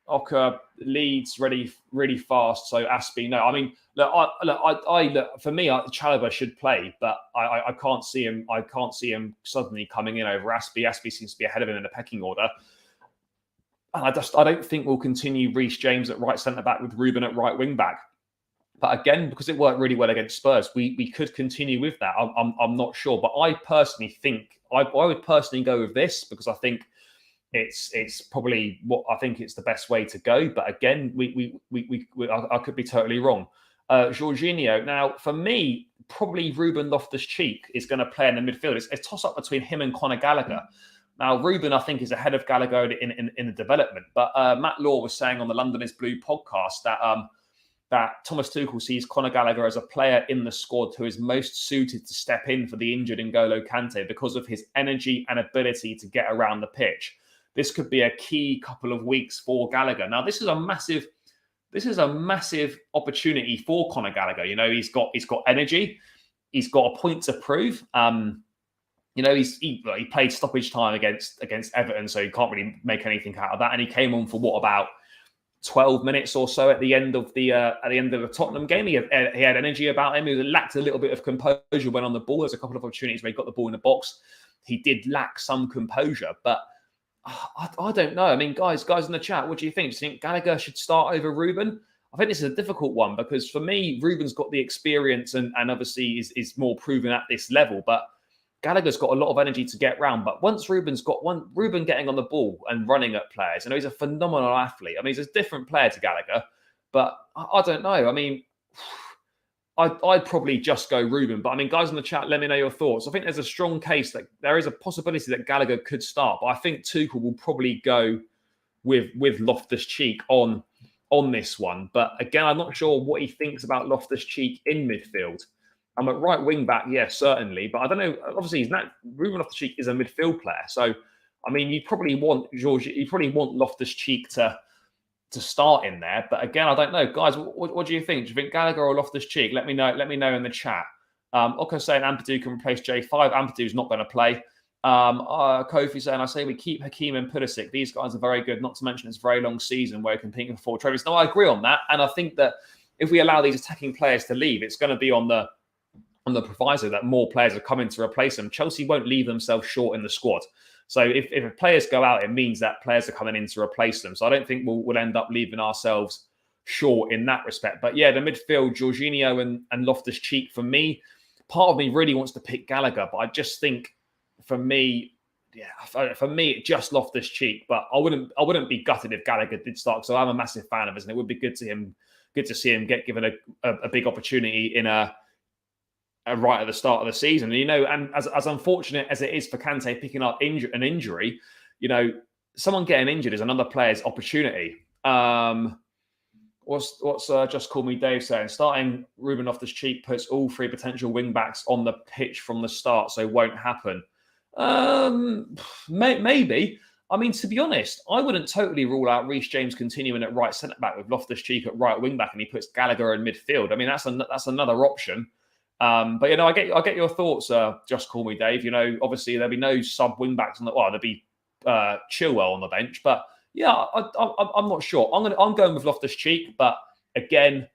A: Oka Leeds really fast. So Aspie, no. I mean, look, for me, Chalobah should play, but I can't see him. I can't see him suddenly coming in over Aspie. Aspie seems to be ahead of him in the pecking order. And I don't think we'll continue Reece James at right centre back with Ruben at right wing back. But again, because it worked really well against Spurs, we could continue with that. I'm not sure, but I personally think I would personally go with this because I think it's probably what I think it's the best way to go. But again, I could be totally wrong. Jorginho. Now, for me, probably Ruben Loftus-Cheek is going to play in the midfield. It's a toss-up between him and Conor Gallagher. Now, Ruben, I think, is ahead of Gallagher in the development. But Matt Law was saying on the London is Blue podcast that Thomas Tuchel sees Conor Gallagher as a player in the squad who is most suited to step in for the injured N'Golo Kante because of his energy and ability to get around the pitch. this could be a key couple of weeks for Gallagher. Now, this is a massive opportunity for Conor Gallagher. You know, he's got energy, he's got a point to prove. You know, he played stoppage time against Everton, so he can't really make anything out of that. And he came on for what, about 12 minutes or so at the end of the Tottenham game. He had energy about him. He lacked a little bit of composure when on the ball. There's a couple of opportunities where he got the ball in the box. He did lack some composure, but I don't know. I mean, guys in the chat, what do you think? Do you think Gallagher should start over Ruben? I think this is a difficult one because for me, Ruben's got the experience and obviously is more proven at this level, but Gallagher's got a lot of energy to get round. But once Ruben getting on the ball and running at players, you know, he's a phenomenal athlete. I mean, he's a different player to Gallagher, but I don't know. I mean, I'd probably just go Ruben. But I mean, guys in the chat, let me know your thoughts. I think there's a strong case that there is a possibility that Gallagher could start, but I think Tuchel will probably go with Loftus-Cheek on this one. But again, I'm not sure what he thinks about Loftus-Cheek in midfield. I'm at right wing back, yes, certainly. But I don't know. Obviously, Ruben Loftus-Cheek is a midfield player. So, I mean, you probably want Loftus-Cheek to start in there. But again, I don't know. Guys, what do you think? Do you think Gallagher or Loftus-Cheek? Let me know in the chat. Oko saying Ampadu can replace J5. Ampadu's not going to play. Kofi saying, I say we keep Hakeem and Pulisic. These guys are very good, not to mention it's a very long season where we're competing for 4 trophies. No, I agree on that. And I think that if we allow these attacking players to leave, it's going to be on the proviso that more players are coming to replace them. Chelsea won't leave themselves short in the squad. So if players go out, it means that players are coming in to replace them. So I don't think we'll end up leaving ourselves short in that respect. But yeah, the midfield, Jorginho and Loftus-Cheek, for me, part of me really wants to pick Gallagher, but I just think for me, just Loftus-Cheek. But I wouldn't be gutted if Gallagher did start, because I'm a massive fan of his, and it would be good to see him get given a big opportunity in a right at the start of the season. And, you know, and as unfortunate as it is for Kante picking up an injury, you know, someone getting injured is another player's opportunity. What's Just Call Me Dave saying? Starting Ruben Loftus-Cheek puts all 3 potential wing-backs on the pitch from the start, so it won't happen. Maybe. I mean, to be honest, I wouldn't totally rule out Reece James continuing at right centre-back with Loftus-Cheek at right wing-back, and he puts Gallagher in midfield. I mean, that's another option. But, you know, I get your thoughts, Just Call Me Dave. You know, obviously there'll be no sub wing-backs there'll be Chilwell on the bench, but yeah, I'm not sure. I'm going with Loftus-Cheek, but again,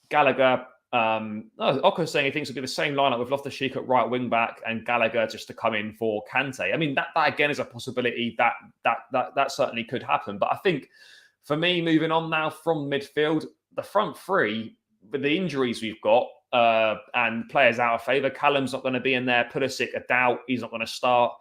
A: Gallagher. Oko's saying he thinks it'll be the same lineup with Loftus-Cheek at right wing back and Gallagher just to come in for Kante. I mean, that again is a possibility that certainly could happen. But I think for me, moving on now from midfield, the front 3 with the injuries we've got and players out of favour. Callum's not going to be in there. Pulisic, a doubt. He's not going to start.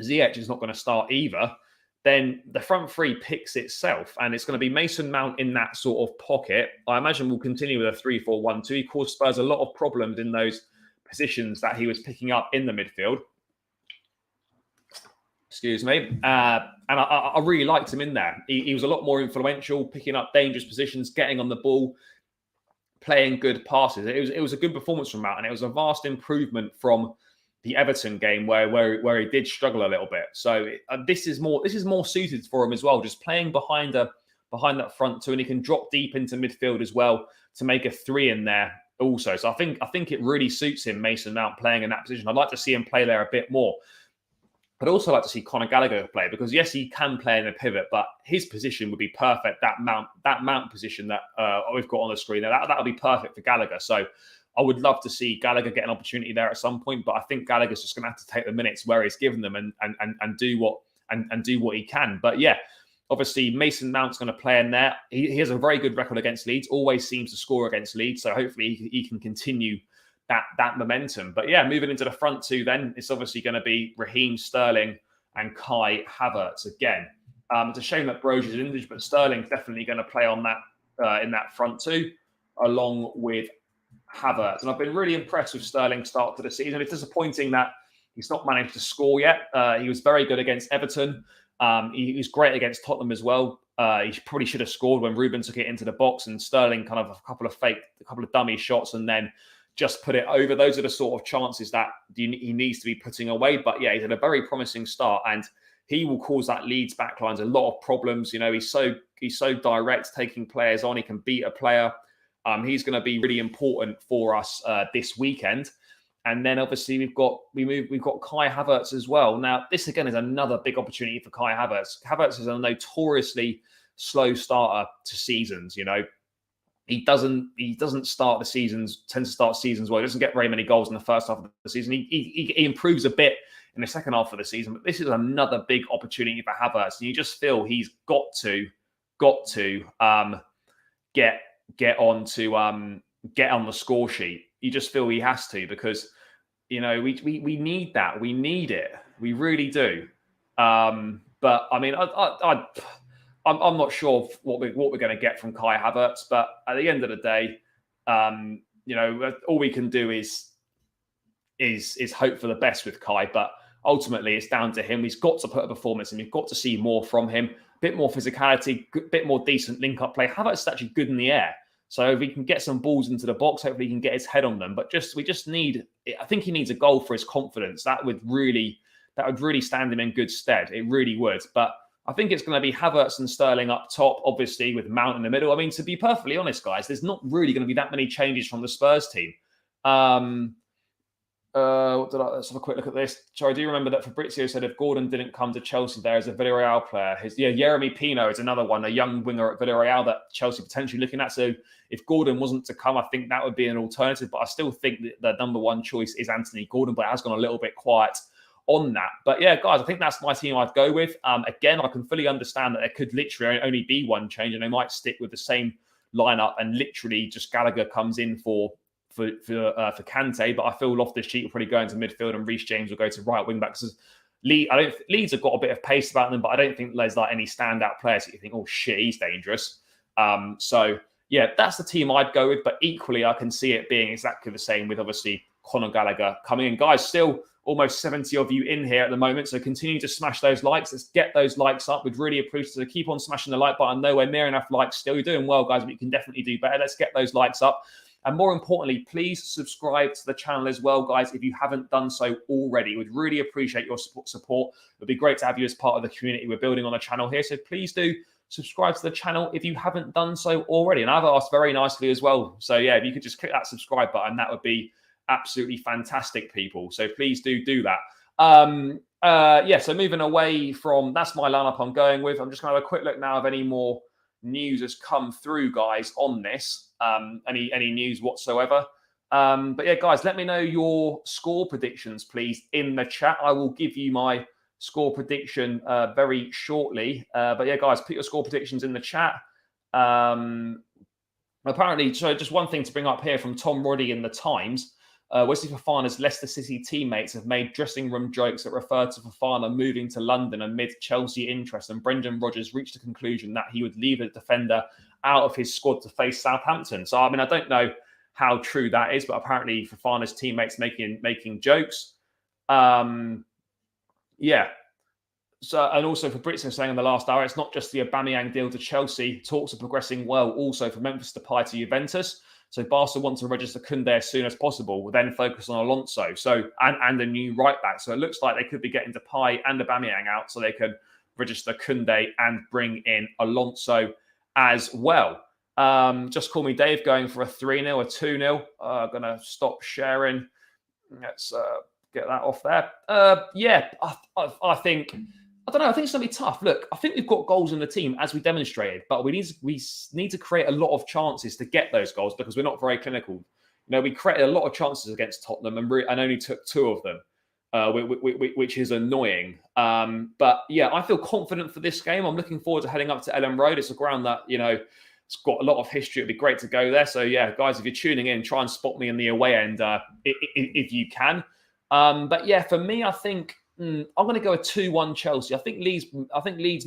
A: Ziyech is not going to start either. Then the front 3 picks itself, and it's going to be Mason Mount in that sort of pocket. I imagine we'll continue with a 3-4-1-2. He caused Spurs a lot of problems in those positions that he was picking up in the midfield. Excuse me. And I really liked him in there. He was a lot more influential, picking up dangerous positions, getting on the ball, playing good passes. It was a good performance from Mount, and it was a vast improvement from the Everton game where he did struggle a little bit. So this is more suited for him as well, just playing behind that front 2, and he can drop deep into midfield as well to make a 3 in there also. So I think it really suits him, Mason Mount, playing in that position. I'd like to see him play there a bit more. I'd also like to see Conor Gallagher play, because yes, he can play in a pivot, but his position would be perfect. That Mount position that we've got on the screen, that would be perfect for Gallagher. So I would love to see Gallagher get an opportunity there at some point, but I think Gallagher's just going to have to take the minutes where he's given them and do what he can. But yeah, obviously Mason Mount's going to play in there. He has a very good record against Leeds, always seems to score against Leeds, so hopefully he can continue that momentum. But yeah, moving into the front 2 then, it's obviously going to be Raheem Sterling and Kai Havertz again. It's a shame that Broja is injured, but Sterling's definitely going to play on that in that front 2 along with Havertz. And I've been really impressed with Sterling's start to the season. It's disappointing that he's not managed to score yet. He was very good against Everton. He was great against Tottenham as well. He probably should have scored when Ruben took it into the box, and Sterling kind of a couple of dummy shots and then just put it over. Those are the sort of chances that he needs to be putting away. But yeah, he's had a very promising start, and he will cause that Leeds backlines a lot of problems. You know, he's so direct, taking players on. He can beat a player. He's going to be really important for us this weekend. And then obviously we've got Kai Havertz as well. Now, this again is another big opportunity for Kai Havertz. Havertz is a notoriously slow starter to seasons. You know, he doesn't start the seasons, tends to start seasons well. He doesn't get very many goals in the first half of the season. He improves a bit in the second half of the season, but this is another big opportunity for Havertz, and you just feel he's got to get on the score sheet. You just feel he has to, because you know we need that. We need it. We really do. But I mean, I'm not sure what we're going to get from Kai Havertz, but at the end of the day, you know, all we can do is hope for the best with Kai. But ultimately, it's down to him. He's got to put a performance in. We've got to see more from him. A bit more physicality, a bit more decent link-up play. Havertz is actually good in the air. So if he can get some balls into the box, hopefully he can get his head on them. But we just need, I think he needs a goal for his confidence. That would really stand him in good stead. It really would. But I think it's going to be Havertz and Sterling up top, obviously, with Mount in the middle. I mean, to be perfectly honest, guys, there's not really going to be that many changes from the Spurs team. Let's have a quick look at this. So I do remember that Fabrizio said if Gordon didn't come to Chelsea there as a Villarreal player, Jeremy Pino is another one, a young winger at Villarreal that Chelsea potentially looking at. So if Gordon wasn't to come, I think that would be an alternative. But I still think that the number one choice is Anthony Gordon, but it has gone a little bit quiet on that. But yeah, guys, I think that's my team I'd go with. Again, I can fully understand that there could literally only be one change, and they might stick with the same lineup, and literally just Gallagher comes in for Kante. But I feel Loftus-Cheek will probably go into midfield, and Reece James will go to right wing back. Because Leeds have got a bit of pace about them, but I don't think there's like any standout players that you think, oh shit, he's dangerous. So yeah, that's the team I'd go with. But equally, I can see it being exactly the same with obviously Conor Gallagher coming in. Guys, still almost 70 of you in here at the moment, so continue to smash those likes. Let's get those likes up. We'd really appreciate it. So keep on smashing the like button. Nowhere near enough likes still. You're doing well, guys, but you can definitely do better. Let's get those likes up. And more importantly, please subscribe to the channel as well, guys, if you haven't done so already. We'd really appreciate your support. It would be great to have you as part of the community we're building on the channel here. So please do subscribe to the channel if you haven't done so already. And I've asked very nicely as well. So yeah, if you could just click that subscribe button, that would be absolutely fantastic, people. So please do that. Yeah, so moving away from, that's my lineup I'm going with. I'm just going to have a quick look now if any more news has come through, guys, on this. Any news whatsoever. But yeah, guys, let me know your score predictions, please, in the chat. I will give you my score prediction very shortly. But yeah, guys, put your score predictions in the chat. Apparently, so just one thing to bring up here from Tom Roddy in the Times. Wesley Fofana's Leicester City teammates have made dressing room jokes that refer to Fofana moving to London amid Chelsea interest, and Brendan Rodgers reached the conclusion that he would leave a defender out of his squad to face Southampton. So, I mean, I don't know how true that is, but apparently Fofana's teammates making jokes. Yeah. So, and also Fabrizio saying in the last hour, it's not just the Aubameyang deal to Chelsea. Talks are progressing well also for Memphis Depay to Juventus. So Barca want to register Koundé as soon as possible, will then focus on Alonso. So and a new right back. So it looks like they could be getting Depay and Aubameyang out so they can register Koundé and bring in Alonso as well. Just call me Dave, going for a 3-0, a 2-0. I'm going to stop sharing. Let's get that off there. Yeah, I think... I don't know. I think it's going to be tough. Look, I think we've got goals in the team as we demonstrated, but we need to create a lot of chances to get those goals because we're not very clinical. You know, we created a lot of chances against Tottenham and only took 2 of them, which is annoying. But yeah, I feel confident for this game. I'm looking forward to heading up to Elland Road. It's a ground that, you know, it's got a lot of history. It'd be great to go there. So yeah, guys, if you're tuning in, try and spot me in the away end if you can. But yeah, for me, I think I'm going to go a 2-1 Chelsea. I think Leeds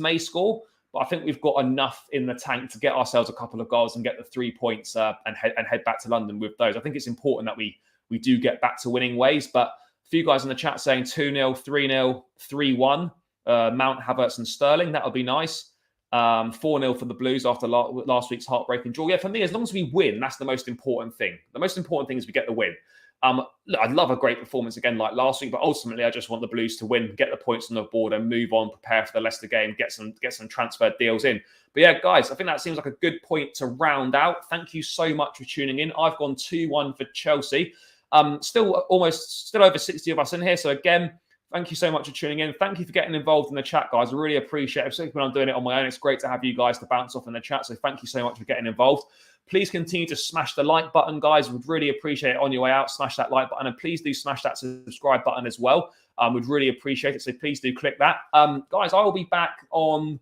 A: may score, but I think we've got enough in the tank to get ourselves a couple of goals and get the 3 points and head back to London with those. I think it's important that we do get back to winning ways. But a few guys in the chat saying 2-0, 3-0, 3-1, Mount, Havertz and Sterling. That would be nice. 4-0 for the Blues after last week's heartbreaking draw. Yeah, for me, as long as we win, that's the most important thing. The most important thing is we get the win. Look, I'd love a great performance again like last week, but ultimately I just want the Blues to win, get the points on the board and move on, prepare for the Leicester game, get some transfer deals in. But yeah, guys, I think that seems like a good point to round out. Thank you so much for tuning in. I've gone 2-1 for Chelsea. Still over 60 of us in here. So again, thank you so much for tuning in. Thank you for getting involved in the chat, guys. I really appreciate it. Particularly when I'm doing it on my own. It's great to have you guys to bounce off in the chat. So thank you so much for getting involved. Please continue to smash the like button, guys. Would really appreciate it on your way out. Smash that like button. And please do smash that subscribe button as well. Would really appreciate it. So please do click that. Guys, I will be back on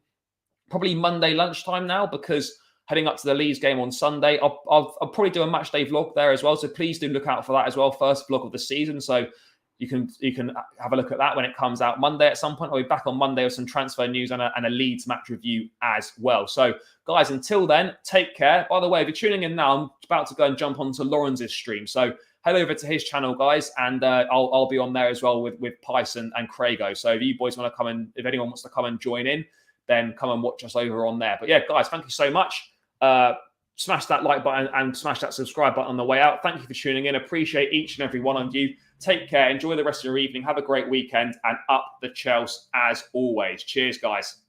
A: probably Monday lunchtime now, because heading up to the Leeds game on Sunday. I'll probably do a match day vlog there as well. So please do look out for that as well. First vlog of the season. So you can have a look at that when it comes out Monday at some point. I'll be back on Monday with some transfer news and a Leeds match review as well. So, guys, until then, take care. By the way, if you're tuning in now, I'm about to go and jump onto Lawrence's stream. So head over to his channel, guys, and I'll be on there as well with Pice and Craigo. So if you boys want to come in, if anyone wants to come and join in, then come and watch us over on there. But yeah, guys, thank you so much. Smash that like button and smash that subscribe button on the way out. Thank you for tuning in. Appreciate each and every one of you. Take care. Enjoy the rest of your evening. Have a great weekend. And up the Chelsea as always. Cheers, guys.